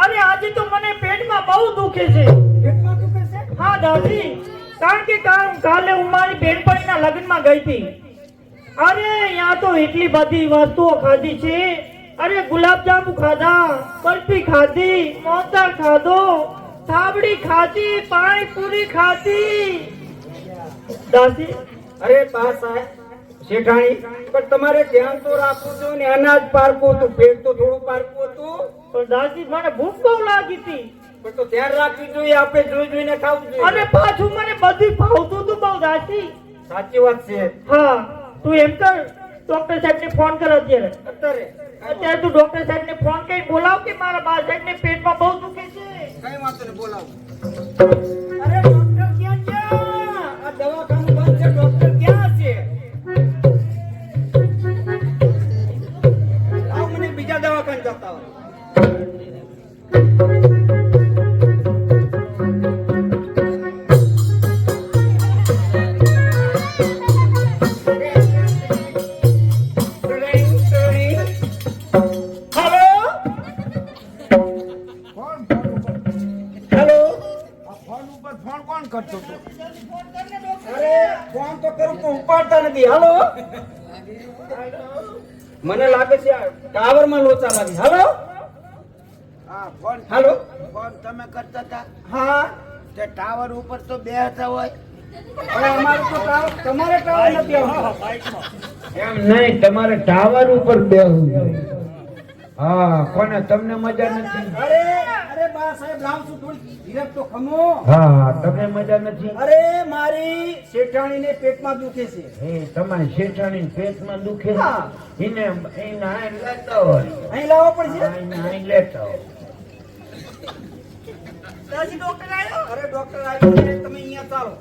અરે આજે તો મને પેટમાં બહુ દુખે છે. પેટમાં દુખે છે? હા દાદી, કારણ કે કાલે હું મારી બેનપણીના લગ્નમાં ગઈ હતી. અરે यहाँ તો એટલી બધી વસ્તુઓ ખાધી છે. અરે ગુલાબજાંબુ ખાધા, બરફી ખાધી, મોહનથાળ ખાધો, થાબડી ખાધી, પાણીપુરી ખાધી. દાદી અરે બા સાહેબ શેઠાણી, પણ તમારે ધ્યાન તો રાખવું જોઈએ ને. અનાજ પારકું હતું, પેટ તો થોડું પારકું હતું. પણ દાદી મને ભૂખ બહુ લાગી હતી. પણ તો ધ્યાન રાખવી જોઈએ, આપણે જોઈ જોઈને ખાવું જોઈએ. અને પાછું મને બધું ભાવતું હતું બહુ દાદી. સાચી વાત છે. હા, તું એમ કર, ડોક્ટર સાહેબને ફોન કર અત્યારે. અત્યારે તું ડોક્ટર સાહેબને ફોન કરી બોલાવ કે મારા બા સાહેબને પેટમાં બહુ દુખે છે. કઈ વાંધો નહીં, બોલાવો. અરે ડોક્ટર ક્યાં છે? આ દવાખાનું બંધ છે, ડોક્ટર ક્યાં છે? આવ, મને બીજા દવાખાને જતા હોય. કરતો હતો. અરે ફોન તો કરું તો ઉપાડતા નથી. હાલો, મને લાગે છે ટાવર માં લોચા લાગી. હાલો, હા ફોન. હાલો, ફોન તમે કરતા હતા હા. તે ટાવર ઉપર તો બેહતા હોય. અરે અમારું તો ટાવર, તમારે ટાવર નથી આવતું. એમ નહીં, તમારે ટાવર ઉપર બેહવું જોઈએ. હા, કોને તમને મજા નથી? અરે અરે બા સાહેબ લાવ છું, થોડી ધીરજ તો ખમો. હા, તમને મજા નથી? અરે મારી શેઠાણીને પેટમાં દુખે છે. એ તમારી શેઠાણી પેટમાં દુખે છે? હા. એને અહીં લેતા હોય. અહીં લાવવો પડશે. અહીં લેતા હોય. દાદી ડોક્ટર આવ્યો? અરે ડોક્ટર આવી છે, તમે અહીંયા ચાલો.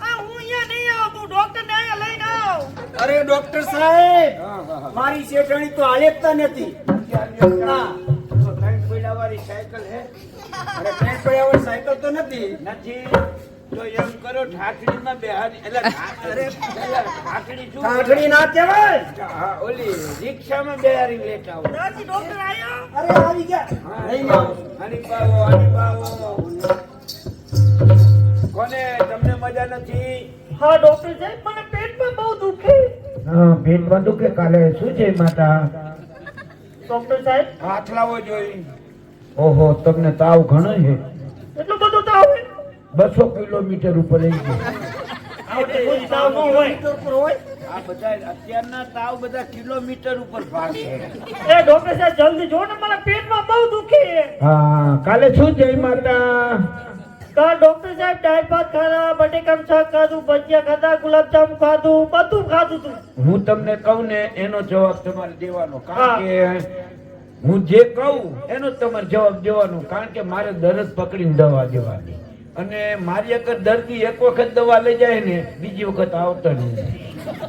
આ હું અહીંયા નહીં આવું, તું ડોક્ટરને અહીંયા લઈને આવ. અરે ડોક્ટર સાહેબ, હા, હા, હા. મારી શેઠાણી તો હાલેતા નથી. હા. તો ત્રણ પૈડાવાળી સાયકલ હે? અરે ટ્રેન પડ્યા સાયકલ તો નથી. નથી તો એમ કરો, ઠાઠડીમાં બેહાડી. એટલે અરે પેલા ઠાઠડી શું? ઠાઠડી ના કહેવાય. હા, ઓલી રિક્ષામાં બેહાડી લેતા હોય. દાદી ડોક્ટર આવ્યો? અરે આવી ગયા. હા, લઈને આવો. આની પાવો. કોને તમને મજા નથી? હા ડોક્ટર સાહેબ, મને પેટમાં બહુ દુખે. હા, પેટમાં દુખે. કાલે શું છે માતા? ડોક્ટર સાહેબ, હાથ લાવો જોઈ. ઓહો, તમને તાવ ઘણો છે. એટલું બધું તાવ હોય? 200 કિલોમીટર ઉપર રહી ગયો. આવડે કોઈ તાવ ન હોય. મીટર પર હોય. આ બધા અત્યારના તાવ બધા કિલોમીટર ઉપર ભાગે. એ ડોક્ટર સાહેબ જલ્દી જો ને, મારા પેટમાં બહુ દુખે. હા, કાલે શું છે માતા? કાલ ડોક્ટર સાહેબ દાળ ભાત ખાધા, બટેકાનું શાક ખાધું, ભજીયા ખાધા, ગુલાબજાંબુ ખાધું, બધું ખાધું તું. હું તમને કહું ને એનો જવાબ તમારે દેવાનો. હા. કારણ કે હું જે કહું એનો જ તમારે જવાબ દેવાનો. કારણ કે મારે દરદ પકડીને દવા દેવાની. અને મારી અગર દર્દી એક વખત દવા લઈ જાય ને, બીજી વખત આવતો નહીં.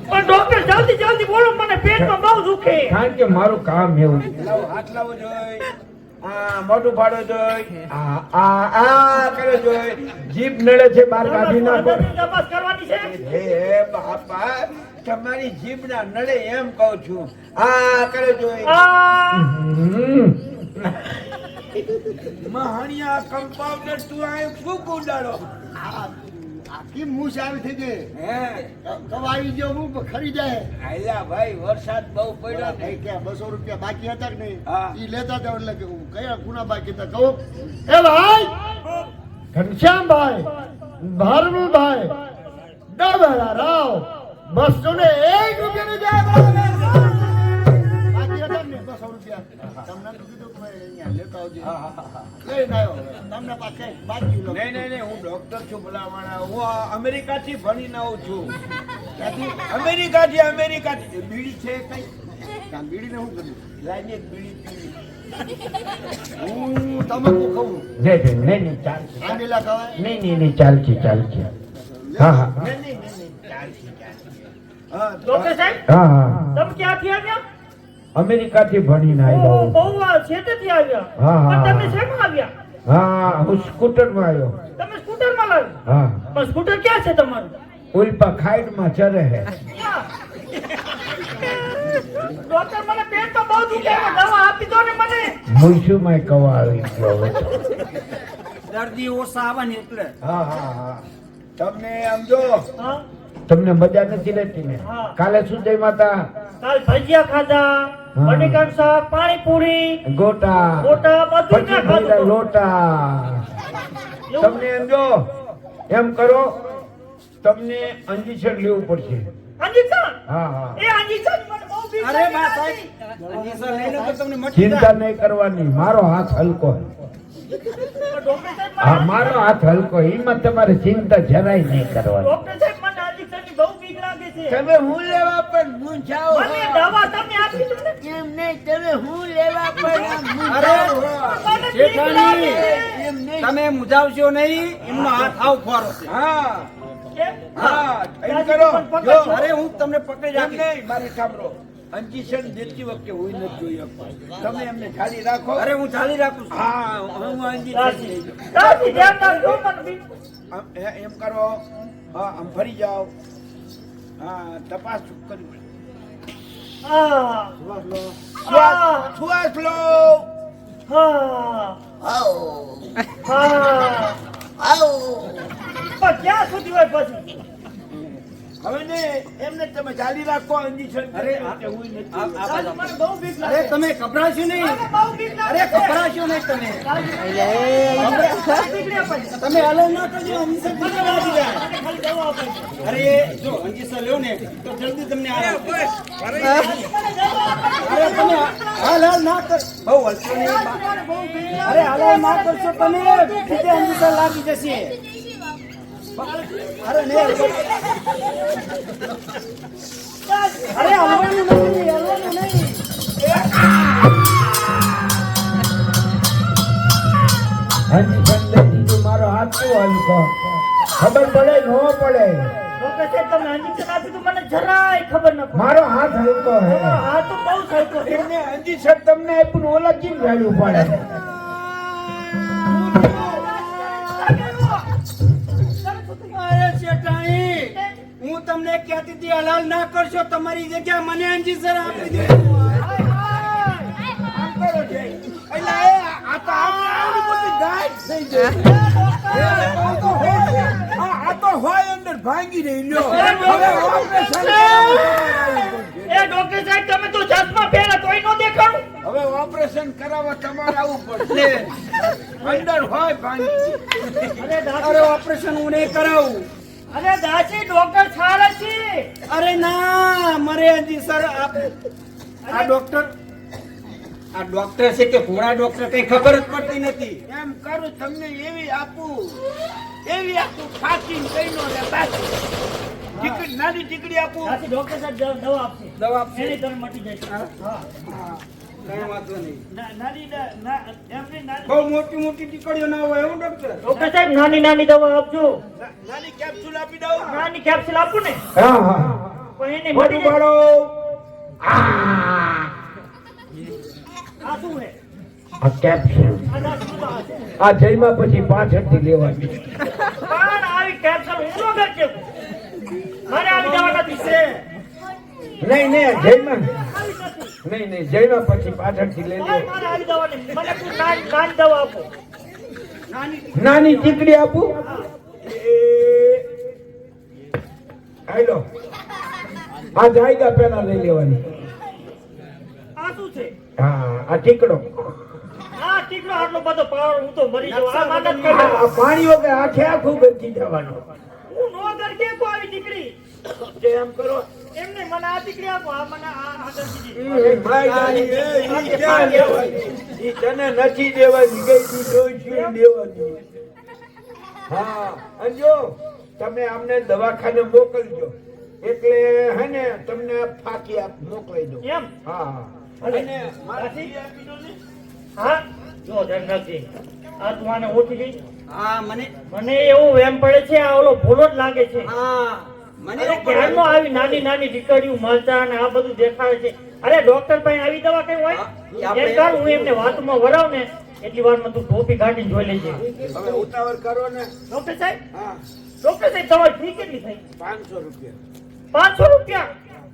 પણ ડોક્ટર જલ્દી બોલો, મને પેટમાં બહુ દુખે. કારણ કે મારું કામ એવું. લાવો, હાથ લાવો જોઈ. આ મોઢું ફાડો જોઈ. આ કરે જોઈ. જીભ નડે છે, બહાર કાઢી નાખો. તપાસ કરવાની છે. હે બાપા, તમારી જીભ ના નડે એમ કહું છું. આ કરે જોઈ. આ મહાણિયા કમ્પાઉન્ડર, તું આ શું કુંડાળો? આખી મૂછ આવી થઈ ગઈ. હે કવાઈ ગયો હું ખરીદાય. આયલા ભાઈ, વરસાદ બહુ પડ્યો ને. કે 200 રૂપિયા બાકી હતા કે નહીં? હા. ઈ લેતા જાવ. એટલે કે હું કયા ગુના બાકી હતા કહું? એ ભાઈ ઘનશ્યામભાઈ, ભારમભાઈ, ડાબરા રાવ, 201 રૂપિયાની જાય. બાકી હતા ને 200 રૂપિયા. તમને તો કીધું કે ભાઈ અહીંયા લેતા આવજો. લઈને આવ્યો. તમને પાસે બાકી લો. નહીં, હું ડોક્ટર છું ભલામણા. હું અમેરિકાથી ભણીને આવું છું. અમેરિકાથી બીડી છે કઈ? બીડીને શું કર્યું? લાઈને એક બીડી પીવી. હું તમાકુ ખાઉં. નહીં, ચાલશે. આંબેલા ખવાય? નહીં, ચાલશે. હા. ડોક્ટર સાહેબ, હા. તમે ક્યાંથી આવ્યા? અમેરિકાથી ભણીને ઓ, આવ્યો. બહુ છેટેથી આવ્યા. હા. પણ તમે શેમાં આવ્યા? હા, હું સ્કૂટરમાં આવ્યો. તમે સ્કૂટરમાં લાવ્યા? હા, પણ સ્કૂટર ક્યાં છે તમારું? ઉલ્પા ખાઈડમાં ચરે હે. ડોક્ટર, મને પેટમાં બહુ દુખે છે. દવા આપી દો ને મને. મૂછુંમાંય કવા આવી ગયો હવે તો. દર્દી ઓછા આવે ને એટલે હા હા હા તમને આમ જો હા તમને મજા નથી રહેતી ને હા. કાલે શું જઈ માતા કાલ ભજીયા ખાધા, હા. બટેકાનું શાક, પાણીપુરી, ગોટા ગોટા બધું પછી ના ખાધું. ભઈલા લોટા તમને એમ જો એમ કરો તમને ઇન્જેક્શન લેવું પડશે અંજીસન? હા હા એ અંજીસન મને બહુ બીક અરે લાગી બા હતી. સાહેબ અંજીસર લઈ લો તો તમને મટી ચિંતા જાય નહીં કરવાની મારો હાથ હલકો પણ ડોક્ટર સાહેબ હા મને- મારો હાથ હલકો એમાં તમારે ચિંતા જરાય નહીં કરવાની ડોક્ટર સાહેબ મને અંજીસનની બહુ બીક લાગે છે. તમે હું લેવા પણ હું જાઓ મને દવા તમે આપી દો ને. એમ નહીં તમે હું લેવા પણ અરે મને બીક શેઠાણી, લાગે છે. એમ નહીં તમે મુજાવશો નહીં એમનો હાથ આવ ફોરો છે હા કેમ? હા એમ દાદી કરો પણ પકડજો. જો, અરે હું તમને પકડી એમ રાખી નહીં મારી સાંભળો ઇન્જેક્શન દેતી વખતે હું નથી જોઈ શકતો. તમે એમને ખાલી રાખો અરે હું ચાલી રાખું છું હા હું ઇન્જેક્શન દાદી, લઈ લઉં. દાદી, ધ્યાન રાખજો, મને બીક- એમ કરો હા આમ ફરી જાઓ હા તપાસ કરી પડે. હા, શ્વાસ લો હા, હા. પણ ક્યાં સુધી હોય પછી? હવે ને એમને તમે ચાલી રાખો ઇન્જેક્શન અરે, હું નથી દાદી, મને બહુ બીક અરે લાગે. તમે ગભરાશો નહીં મને બહુ બીક લાગે અરે છે. ગભરાશો નહીં તમે બીકડ્યા પછી. તમે હલો ના કરજો અંજીસર બીજે લાગી જાય મને ખાલી દવા આપો. અરે જો અંજીસર લ્યો ને તો જલ્દી તમને આરામ થશે. મને દવા આપો. અરે તમે હાલ હાલ ના કર બહુ હલશો નહીં મને બહુ બીક લાગે અરે હાલ હાલ ના કરશો તમે બીજે અંજીસર લાગી જશે અરે નહીં અરે હલવાનું નહીં હલવાનું નહીં ઇન્જેક્શન લઈ દીધું મારો હાથ કેવો હલકો ખબર પડે ન પડે ડોક્ટર સાહેબ, તમે injection આપી તો મને જરાય ખબર ન પડી. મારો હાથ હલકો હે હા તો બહુ સરખો છે. એમને ઇન્જેક્શન તમને આપ્યું ને ઓલા કેમ વેલ્યુ પડે અરે શેઠાણી હું તમને કહેતી હતી હલાલ ના કરશો તમારી જગ્યા મને અંજીસર આપી દે આમ કરો છે. એટલે આ તો આવડી મોટી ગાય થઈ ગઈ. આ તો હોય અંદર ભાંગી રહી લ્યો હવે ઓપરેશન એ ડોક્ટર સાહેબ, તમે તો ચશ્મા પહેર્યા તોય ન દેખાણું. હવે ઓપરેશન કરાવવા તમારે આવવું પડશે અંદર હોય ભાંગી અરે દાદી, અરે ઓપરેશન હું નહીં કરાવું અરે દાદી, ડોક્ટર સારા છે. અરે ના મરે અંજીસર આ ડોક્ટર છે કે ઘોડા ડોક્ટર કઈ ખબર જ પડતી નથી એમ કરું તમને એવી આપું ફાંચીને કઈ નો લે બાકી ટીકડી નાની ટીકડી આપું દાદી, ડોક્ટર સાહેબ દવા આપશે. દવા આપશે. એની તરફ મટી જશે. હા. કઈ વાંધો નહીં નાની એમની નાની બહુ મોટી મોટી ટીકડીઓ ના હોય એવું ડોક્ટર ડોક્ટર સાહેબ, નાની નાની દવા આપજો. નાની કેપ્સ્યુલ આપી દઉં નાની કેપ્સ્યુલ આપું ને હા હા પણ એને મોટું મટી જાય. બાળો આ શું છે? આ કેપ્સ્યુલ આ દાદી, શું આ છે? આ જઈમાં પછી પાછળથી લેવાની પણ આવી કેપ્સ્યુલ હું ન કરજો. મારે આવી દવા નથી. નહીં નહીં જઈમાં આવી નથી. નહીં જઈમાં પછી પાછળથી લઈ મારે લે આવી દવા નહીં. મને કોઈ નાની નાની દવા આપો. નાની ટીકડી આપું હાલો આ જાયગા પેલા લઈ લેવાની આ શું છે? હા આ ટીકડો આ ટીકડો આટલો બધો પાવર, હું તો મરી જાઉં. આ માનત આ કરે. પાણી વગર આખે આખું ગંજી જવાનું હું નો ગરકે કો આવી દીકરી. જે એમ કરો એમને મને આ દીકરી આપો. આ મને આ ગરકી દીધી. ઈ ક્યાં લેવાની? ઈ તને નથી દેવાની ગઈ તી ડોશી દેવાની હા અંજો તમે અમને દવાખાને મોકલજો એટલે હે ને તમને ફાકી મોકલાઈ દો એમ? હા અને અને મારા દાદી? ફી આપી દો ને. હા જો ધ્યાન રાખજે. આ તું આને ઓળખી ગઈ? હા મને મને એવું એમ પડે છે આ ઓલો ભૂલો જ લાગે છે. હા મને અરે ધ્યાનમાં આવી નાની નાની દીકરીઓ મળતા અને આ બધું દેખાડે છે. અરે ડોક્ટર પાસે આવી દવા કઈ હોય? હા, એમ કર, હું એમને વાતમાં વરાવ ને એટલી વારમાં તું ટોપી કાઢીને જોઈ લેજે. હવે ઉતાવળ કરો ને ડોક્ટર સાહેબ, હા ડોક્ટર સાહેબ, તમારી ફી કેટલી થઈ? 500 રૂપિયા 500 રૂપિયા?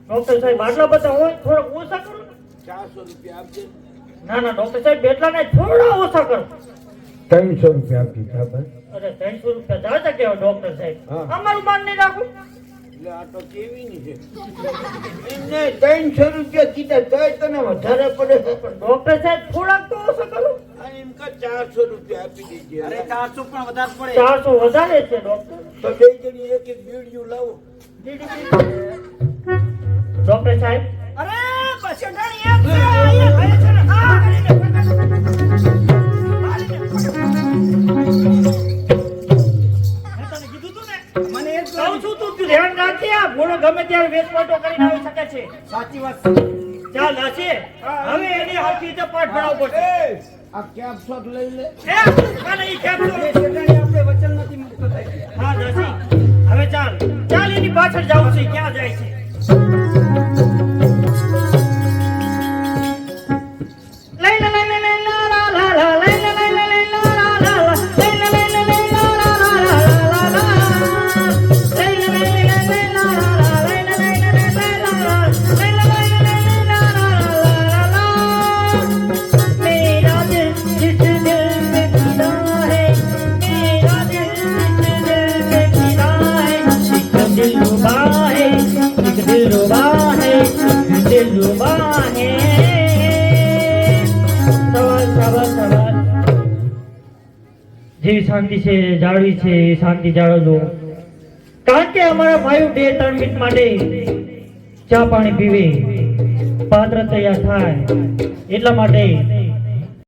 ડોક્ટર સાહેબ, આટલા બધા હોય થોડોક ઓછા કરો ને. રૂપિયા આપજે. ના ના ડોક્ટર સાહેબ એટલા નહીં, થોડા ઓછા કરો. 300 રૂપિયા આપી બરાબર. અરે 300 રૂપિયા જાજા કેવા ડોક્ટર સાહેબ, હા. અમારું માન નહીં રાખું. એટલે આ તો કેવીની છે. એમને 300 રૂપિયા કીધા તોય તને વધારે પડે છે. પણ ડોક્ટર સાહેબ થોડાક તો ઓછા કરો. આ એમ કે 400 રૂપિયા આપી દેજે. અરે 400 પણ વધારે પડે. 400 વધારે છે ડોક્ટર. તો બે જણી એક એક બીડીયું લાવો. ડોક્ટર સાહેબ અરે બસ ડાણી એક છે અહીંયા ભાઈ છે ને આ ગાડીને મને એ જ કહું છું તું ધ્યાન રાખજે, આ ભૂલો ગમે ત્યારે વેચવાટો કરીને આવી શકે છે. સાચી વાત છે. ચાલ હશે હવે એની હરખી રીતે પાઠ ભણાવવો પડશે. એ, આ કેપ શોટ લઈ લે. કાને ઈ કેમ છો? એ શેઠાણી આપણે વચન નથી મુક્ત થાય. હા દસી હવે ચાલ ચાલ એની પાછળ જાવું છે. ક્યાં જાય છે? લઈ લે લઈ લે લઈ લા લા લા લા, લઈ લે લઈ લે લઈ લા લા લા લા, લઈ લે લઈ લે લઈ લા લા લા લા લા લા, લઈ લે લઈ લે લઈ લા લા લા, લઈ લે લઈ લે લઈ લા લા, લઈ લે લઈ લે લઈ લા લા લા લા. मेरा दिल जिस दिल में फिदा है, मेरा दिल जिस दिल में फिदा है, एक दिलरुबा है, एक दिलरुबा है, एक दिलरुबा है. સવાલ જેવી શાંતિ છે જાળવી છે એ શાંતિ જાળવજો, કારણ કે અમારા ભાઈઓ 2-3 મિનિટ માટે ચા પાણી પીવે, પાત્ર તૈયાર થાય એટલા માટે